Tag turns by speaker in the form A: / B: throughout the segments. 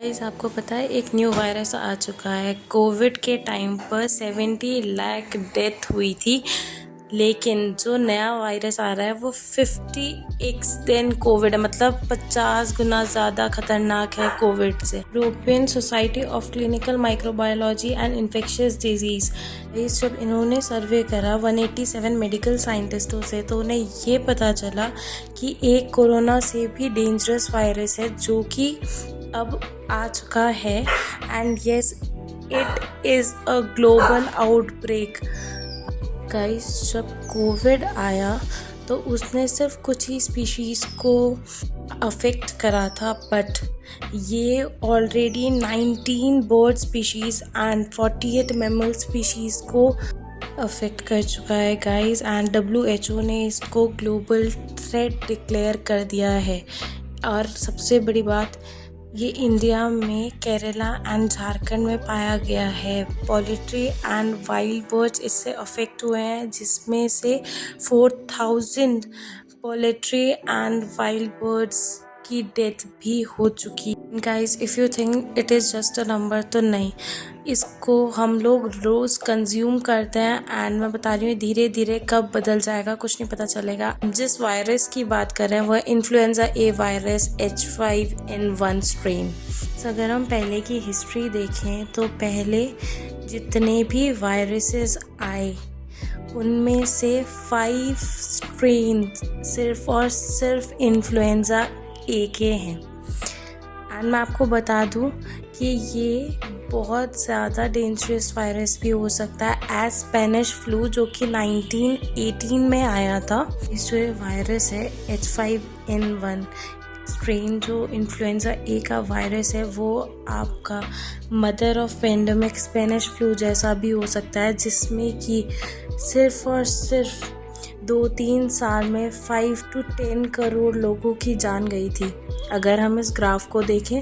A: Guys आपको पता है एक न्यू वायरस आ चुका है। कोविड के टाइम पर 70 लाख डेथ हुई थी, लेकिन जो नया वायरस आ रहा है वो 50x देन कोविड है, मतलब 50 गुना ज़्यादा खतरनाक है कोविड से। European society of clinical microbiology and infectious disease, जब इन्होंने सर्वे करा 187 मेडिकल साइंटिस्टों से, तो उन्हें ये पता चला कि एक कोरोना से भी डेंजरस वायरस है जो कि अब आ चुका है। And yes, it is a global outbreak. Guys, जब कोविड आया तो उसने सिर्फ कुछ ही स्पीशीज़ को अफेक्ट करा था, बट ये already 19 bird species and 48 mammal species को अफेक्ट कर चुका है गाइस। एंड WHO ने इसको ग्लोबल थ्रेट डिक्लेयर कर दिया है। और सबसे बड़ी बात, ये इंडिया में केरला एंड झारखंड में पाया गया है। पोल्ट्री एंड वाइल्ड बर्ड्स इससे अफेक्ट हुए हैं, जिसमें से 4000 पोल्ट्री एंड वाइल्ड बर्ड्स की डेथ भी हो चुकी। Guys, if you think it is just a number, तो नहीं, इसको हम लोग रोज़ कंज्यूम करते हैं। एंड मैं बता रही हूँ धीरे धीरे कब बदल जाएगा कुछ नहीं पता चलेगा। जिस वायरस की बात कर रहे हैं वह इन्फ्लुएंजा ए वायरस H5N1 स्ट्रेन। तो अगर हम पहले की हिस्ट्री देखें तो पहले जितने भी वायरसेस आए उनमें से 5 स्ट्रेन सिर्फ और सिर्फ इन्फ्लुएंजा ए के हैं। एंड मैं आपको बता दूं कि ये बहुत ज़्यादा डेंजरस वायरस भी हो सकता है एज स्पेनिश फ्लू, जो कि 1918 में आया था। इस जो वायरस है H5N1 स्ट्रेन, जो इन्फ्लुएंजा ए का वायरस है, वो आपका mother of pandemic Spanish flu जैसा भी हो सकता है, जिसमें कि सिर्फ और सिर्फ 2-3 साल में 5 to 10 करोड़ लोगों की जान गई थी। अगर हम इस ग्राफ को देखें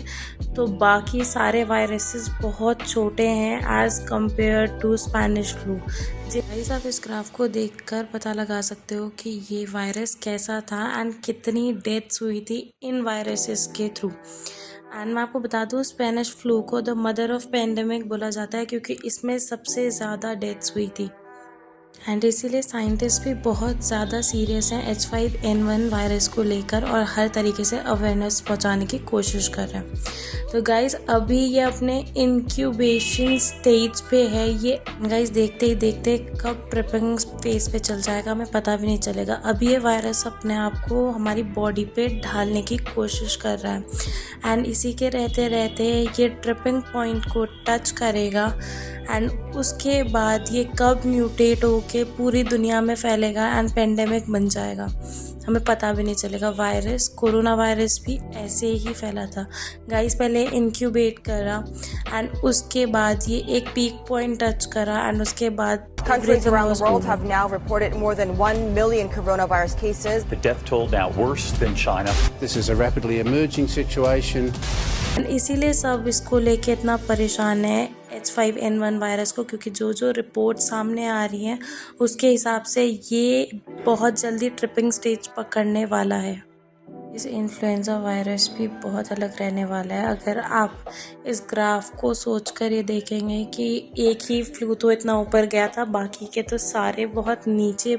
A: तो बाकी सारे वायरसेस बहुत छोटे हैं as compare to Spanish flu. Guys, आप इस ग्राफ को देखकर पता लगा सकते हो कि ये वायरस कैसा था एंड कितनी डेथ्स हुई थी इन वायरसेस के थ्रू। एंड मैं आपको बता दूँ, स्पेनिश फ्लू को द मदर ऑफ पेंडेमिक बोला जाता है क्योंकि इसमें सबसे ज़्यादा डेथ्स हुई थी। एंड इसीलिए साइंटिस्ट भी बहुत ज़्यादा सीरियस हैं H5N1 वायरस को लेकर और हर तरीके से अवेयरनेस पहुंचाने की कोशिश कर रहे हैं। तो गाइस, अभी ये अपने इंक्यूबेशन स्टेज पे है। ये गाइस देखते ही देखते कब ट्रिपिंग फेज पे चल जाएगा हमें पता भी नहीं चलेगा। अभी ये वायरस अपने आप को हमारी बॉडी पे ढालने की कोशिश कर रहा है एंड इसी के रहते रहते ये ट्रिपिंग पॉइंट को टच करेगा एंड उसके बाद ये कब म्यूटेट होके पूरी दुनिया में फैलेगा एंड पेंडेमिक बन जाएगा हमें पता भी नहीं चलेगा। कोरोना वायरस भी ऐसे ही फैला था गाइस, पहले इंक्यूबेट करा एंड उसके बाद ये एक पीक पॉइंट टच करा एंड उसके बाद
B: Countries around the world have now reported more than 1 million coronavirus cases.
C: The death toll now worse than China.
D: This is a rapidly emerging situation.
A: इसीलिए सब इसको लेके इतना परेशान है H5N1 वायरस को, क्योंकि जो रिपोर्ट सामने आ रही हैं उसके हिसाब से ये बहुत जल्दी ट्रिपिंग स्टेज पकड़ने वाला है। इस इन्फ्लुएंजा वायरस भी बहुत अलग रहने वाला है। अगर आप इस ग्राफ को सोचकर ये देखेंगे कि एक ही फ्लू तो इतना ऊपर गया था, बाकी के तो सारे बहुत नीचे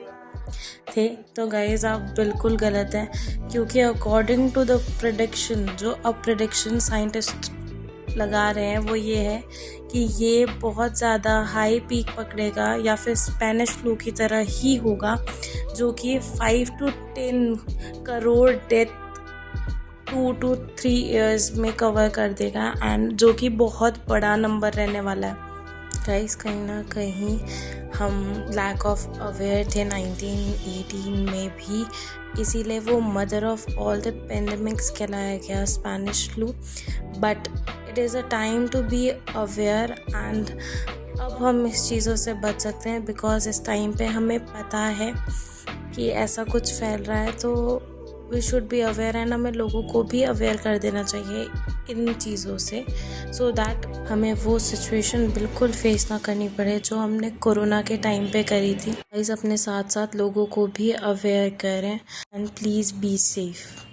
A: थे, तो गाइस आप बिल्कुल गलत हैं। क्योंकि अकॉर्डिंग टू द प्रेडिक्शन, जो अब प्रेडिक्शन साइंटिस्ट लगा रहे हैं वो ये है कि ये बहुत ज़्यादा हाई पीक पकड़ेगा या फिर स्पेनिश फ्लू की तरह ही होगा, जो कि 5 to 10 crore death 2 to 3 years में कवर कर देगा एंड जो कि बहुत बड़ा नंबर रहने वाला है। गाइस, कहीं ना कहीं हम लैक ऑफ अवेयर थे 1918 में भी, इसीलिए वो mother of all the pandemics कहलाया गया Spanish flu. But it is a time to be aware and अब हम इस चीज़ों से बच सकते हैं बिकॉज इस टाइम पे हमें पता है कि ऐसा कुछ फैल रहा है, तो we should be aware and हमें लोगों को भी अवेयर कर देना चाहिए इन चीज़ों से, सो दैट हमें वो सिचुएशन बिल्कुल फेस ना करनी पड़े जो हमने कोरोना के टाइम पे करी थी। गाइस, अपने साथ साथ लोगों को भी अवेयर करें एंड प्लीज़ बी सेफ।